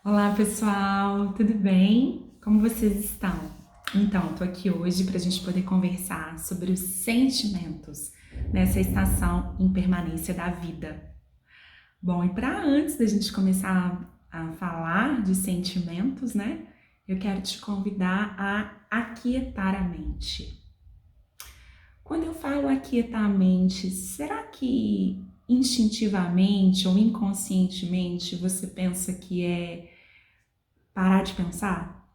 Olá pessoal, tudo bem? Como vocês estão? Então, tô aqui hoje para a gente poder conversar sobre os sentimentos nessa estação impermanência da vida. Bom, e para antes da gente começar a falar de sentimentos, né? Eu quero te convidar a aquietar a mente. Quando eu falo aquietar a mente, será que instintivamente ou inconscientemente você pensa que é parar de pensar?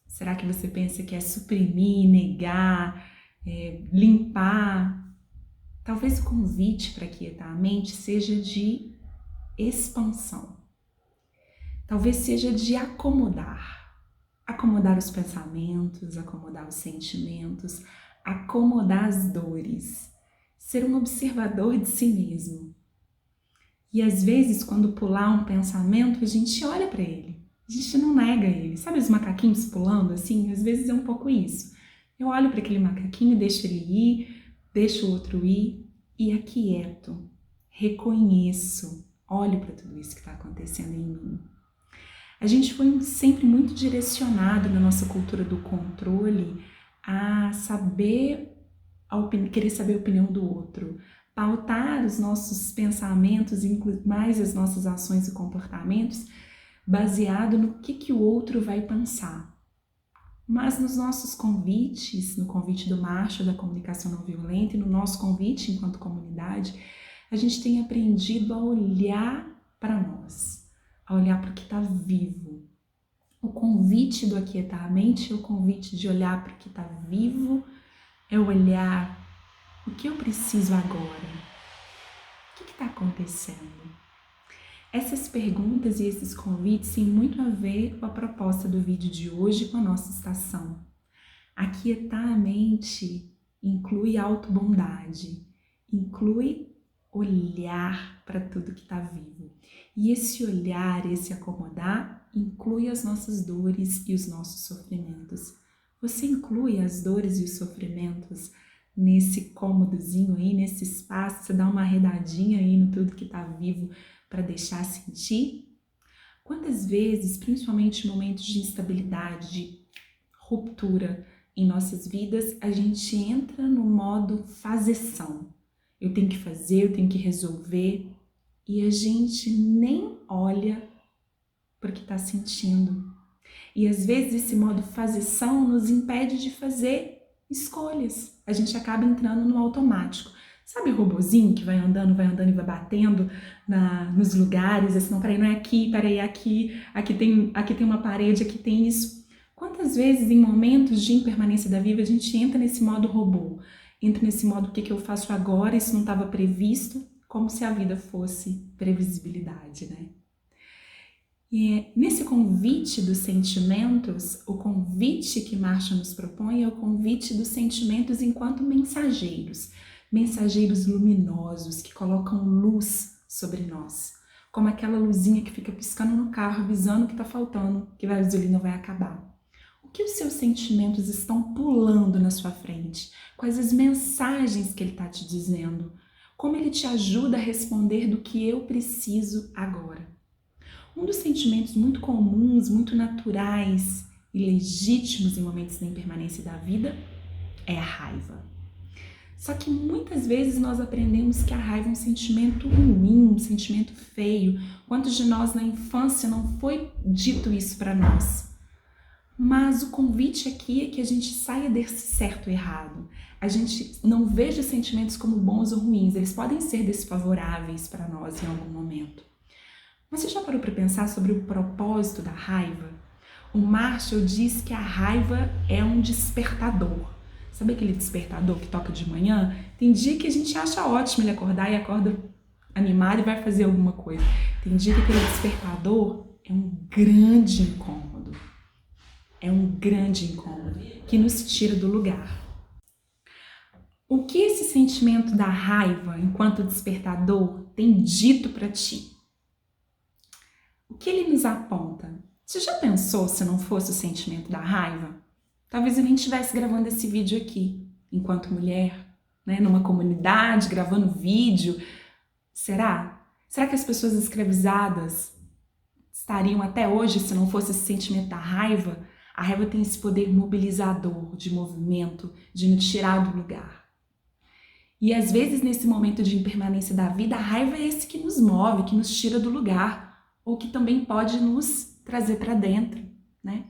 Será que você pensa que é suprimir, negar, limpar? Talvez o convite para quietar a mente seja de expansão. Talvez seja de acomodar. Acomodar os pensamentos, acomodar os sentimentos, acomodar as dores. Ser um observador de si mesmo. E às vezes, quando pular um pensamento, a gente olha para ele. A gente não nega ele. Sabe os macaquinhos pulando assim? Às vezes é um pouco isso. Eu olho para aquele macaquinho, deixo ele ir, deixo o outro ir e aquieto. Reconheço. Olho para tudo isso que está acontecendo em mim. A gente foi sempre muito direcionado na nossa cultura do controle a querer saber a opinião do outro, pautar os nossos pensamentos, mais as nossas ações e comportamentos, baseado no que o outro vai pensar. Mas nos nossos convites, no convite do Marshall da comunicação não violenta e no nosso convite enquanto comunidade, a gente tem aprendido a olhar para nós, a olhar para o que está vivo. O convite do aquietar a mente é o convite de olhar para o que está vivo, é olhar o que eu preciso agora, o que está acontecendo. Essas perguntas e esses convites têm muito a ver com a proposta do vídeo de hoje, com a nossa estação. Aquietar a mente inclui autobondade, inclui olhar para tudo que está vivo. E esse olhar, esse acomodar, inclui as nossas dores e os nossos sofrimentos. Você inclui as dores e os sofrimentos nesse cômodozinho aí, nesse espaço, você dá uma arredadinha aí no tudo que está vivo para deixar sentir? Quantas vezes, principalmente em momentos de instabilidade, de ruptura em nossas vidas, a gente entra no modo fazeção. Eu tenho que fazer, eu tenho que resolver, e a gente nem olha para o que está sentindo. E às vezes esse modo fazeção nos impede de fazer escolhas. A gente acaba entrando no automático. Sabe o robozinho que vai andando e vai batendo nos lugares, assim, não, peraí, não é aqui, peraí, é aqui tem uma parede, aqui tem isso. Quantas vezes em momentos de impermanência da vida a gente entra nesse modo robô, entra nesse modo o que eu faço agora, isso não estava previsto, como se a vida fosse previsibilidade, né? E nesse convite dos sentimentos, o convite que Marshall nos propõe é o convite dos sentimentos enquanto mensageiros, mensageiros luminosos que colocam luz sobre nós, como aquela luzinha que fica piscando no carro, avisando que está faltando, que a gasolina vai acabar. O que os seus sentimentos estão pulando na sua frente? Quais as mensagens que ele está te dizendo? Como ele te ajuda a responder do que eu preciso agora? Um dos sentimentos muito comuns, muito naturais e legítimos em momentos da impermanência da vida é a raiva. Só que muitas vezes nós aprendemos que a raiva é um sentimento ruim, um sentimento feio. Quantos de nós na infância não foi dito isso para nós? Mas o convite aqui é que a gente saia desse certo e errado. A gente não veja sentimentos como bons ou ruins, eles podem ser desfavoráveis para nós em algum momento. Mas você já parou para pensar sobre o propósito da raiva? O Marshall diz que a raiva é um despertador. Sabe aquele despertador que toca de manhã? Tem dia que a gente acha ótimo ele acordar e acorda animado e vai fazer alguma coisa. Tem dia que aquele despertador é um grande incômodo. É um grande incômodo que nos tira do lugar. O que esse sentimento da raiva, enquanto despertador, tem dito para ti? O que ele nos aponta? Você já pensou se não fosse o sentimento da raiva? Talvez eu nem estivesse gravando esse vídeo aqui, enquanto mulher, né, numa comunidade, gravando vídeo. Será? Será que as pessoas escravizadas estariam até hoje se não fosse esse sentimento da raiva. A raiva tem esse poder mobilizador de movimento, de nos tirar do lugar. E às vezes nesse momento de impermanência da vida, a raiva é esse que nos move, que nos tira do lugar, ou que também pode nos trazer para dentro, né?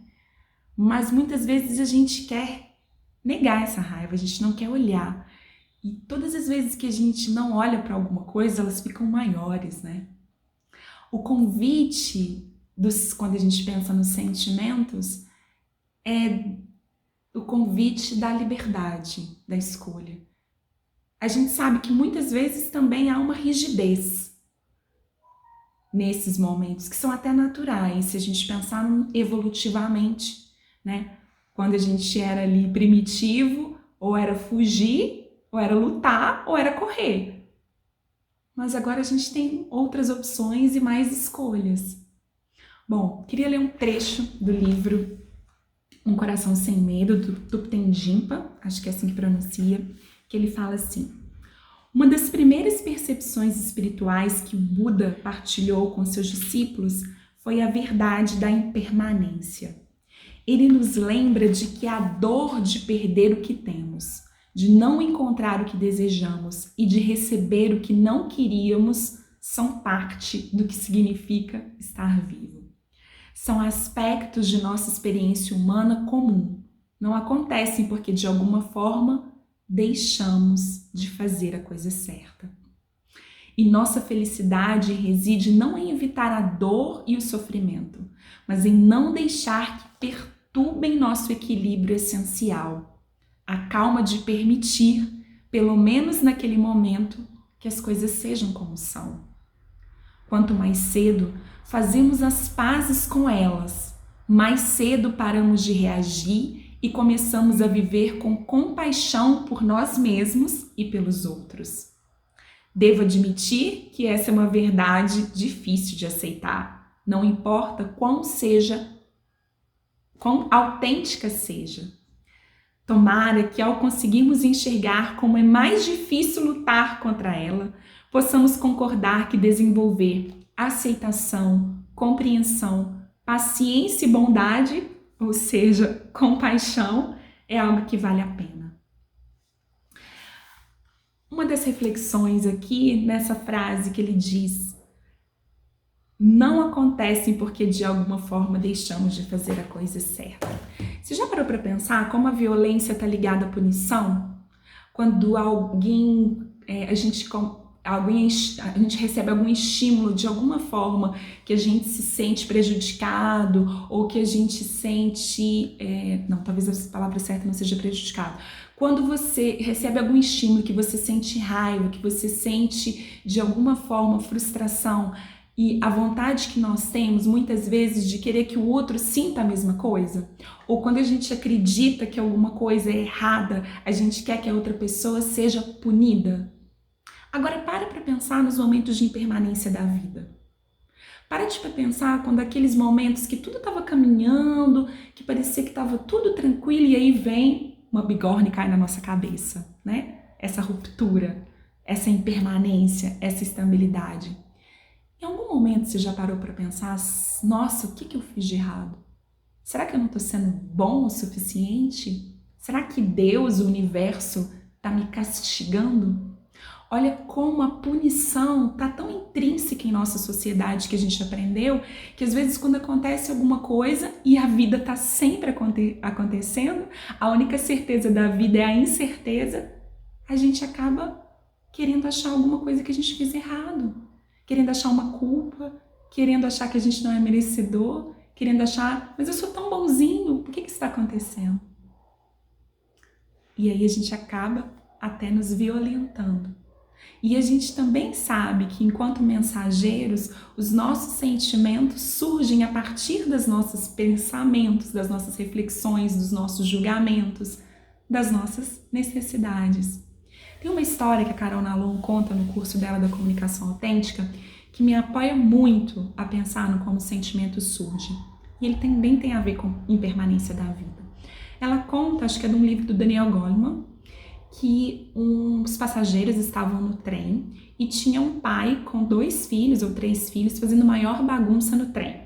Mas muitas vezes a gente quer negar essa raiva, a gente não quer olhar. E todas as vezes que a gente não olha para alguma coisa, elas ficam maiores, né? O convite, quando a gente pensa nos sentimentos, é o convite da liberdade, da escolha. A gente sabe que muitas vezes também há uma rigidez nesses momentos, que são até naturais, se a gente pensar evolutivamente, né? Quando a gente era ali primitivo, ou era fugir, ou era lutar, ou era correr. Mas agora a gente tem outras opções e mais escolhas. Bom, queria ler um trecho do livro Um Coração Sem Medo, do Thupten Jinpa, acho que é assim que pronuncia, que ele fala assim: uma das primeiras percepções espirituais que o Buda partilhou com seus discípulos foi a verdade da impermanência. Ele nos lembra de que a dor de perder o que temos, de não encontrar o que desejamos e de receber o que não queríamos são parte do que significa estar vivo. São aspectos de nossa experiência humana comum. Não acontecem porque, de alguma forma, deixamos de fazer a coisa certa. E nossa felicidade reside não em evitar a dor e o sofrimento, mas em não deixar que perturbem nosso equilíbrio essencial. A calma de permitir, pelo menos naquele momento, que as coisas sejam como são. Quanto mais cedo fazemos as pazes com elas, mais cedo paramos de reagir e começamos a viver com compaixão por nós mesmos e pelos outros. Devo admitir que essa é uma verdade difícil de aceitar, não importa quão autêntica seja. Tomara que, ao conseguirmos enxergar como é mais difícil lutar contra ela, possamos concordar que desenvolver aceitação, compreensão, paciência e bondade, ou seja, compaixão, é algo que vale a pena. Uma das reflexões aqui, nessa frase que ele diz: não acontecem porque de alguma forma deixamos de fazer a coisa certa. Você já parou para pensar como a violência está ligada à punição? Quando a gente recebe algum estímulo de alguma forma que a gente se sente prejudicado ou que a gente sente... talvez a palavra certa não seja prejudicado. Quando você recebe algum estímulo que você sente raiva, que você sente de alguma forma frustração e a vontade que nós temos muitas vezes de querer que o outro sinta a mesma coisa, ou quando a gente acredita que alguma coisa é errada, a gente quer que a outra pessoa seja punida. Agora para pensar nos momentos de impermanência da vida. Para pensar quando aqueles momentos que tudo estava caminhando, que parecia que estava tudo tranquilo e aí vem uma bigorna e cai na nossa cabeça, né? Essa ruptura, essa impermanência, essa estabilidade. Em algum momento você já parou para pensar, nossa, o que eu fiz de errado? Será que eu não estou sendo bom o suficiente? Será que Deus, o universo, está me castigando? Olha como a punição está tão intrínseca em nossa sociedade que a gente aprendeu que às vezes quando acontece alguma coisa e a vida está sempre acontecendo, a única certeza da vida é a incerteza, a gente acaba querendo achar alguma coisa que a gente fez errado, querendo achar uma culpa, querendo achar que a gente não é merecedor, querendo achar, mas eu sou tão bonzinho, por que isso está acontecendo? E aí a gente acaba até nos violentando. E a gente também sabe que, enquanto mensageiros, os nossos sentimentos surgem a partir dos nossos pensamentos, das nossas reflexões, dos nossos julgamentos, das nossas necessidades. Tem uma história que a Carol Nalon conta no curso dela da Comunicação Autêntica que me apoia muito a pensar no como o sentimento surge. E ele também tem a ver com impermanência da vida. Ela conta, acho que é de um livro do Daniel Goleman, que uns passageiros estavam no trem e tinha um pai com 2 filhos ou 3 filhos fazendo maior bagunça no trem.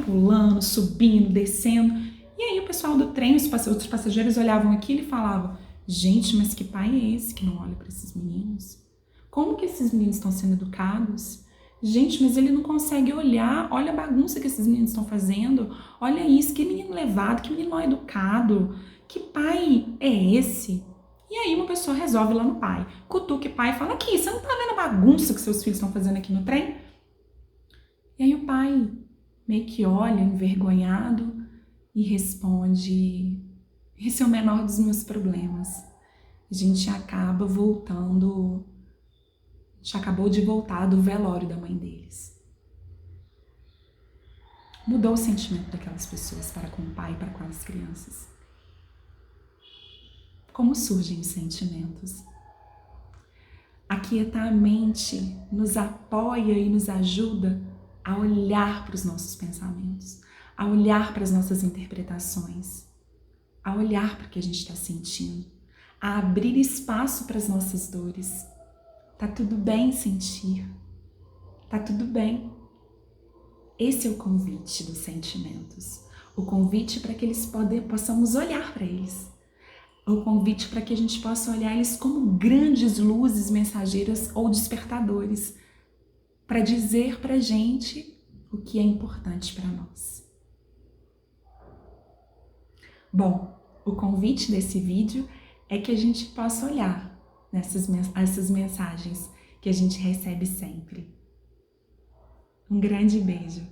pulando, subindo, descendo. E aí o pessoal do trem, os outros passageiros olhavam aquilo e falavam: gente, mas que pai é esse que não olha para esses meninos? Como que esses meninos estão sendo educados? Gente, mas ele não consegue olhar, olha a bagunça que esses meninos estão fazendo, olha isso, que menino levado, que menino mal educado, que pai é esse? E aí uma pessoa resolve ir lá no pai, cutuca o pai e fala: aqui, você não tá vendo a bagunça que seus filhos estão fazendo aqui no trem? E aí o pai meio que olha, envergonhado, e responde: esse é o menor dos meus problemas. A gente acaba voltando, a gente acabou de voltar do velório da mãe deles. Mudou o sentimento daquelas pessoas para com o pai e para com as crianças. Como surgem os sentimentos? Aquietar a mente nos apoia e nos ajuda a olhar para os nossos pensamentos, a olhar para as nossas interpretações, a olhar para o que a gente está sentindo, a abrir espaço para as nossas dores. Tá tudo bem sentir, tá tudo bem. Esse é o convite dos sentimentos, o convite para que possamos olhar para eles, o convite para que a gente possa olhar eles como grandes luzes mensageiras ou despertadores, para dizer para a gente o que é importante para nós. Bom, o convite desse vídeo é que a gente possa olhar essas mensagens que a gente recebe sempre. Um grande beijo!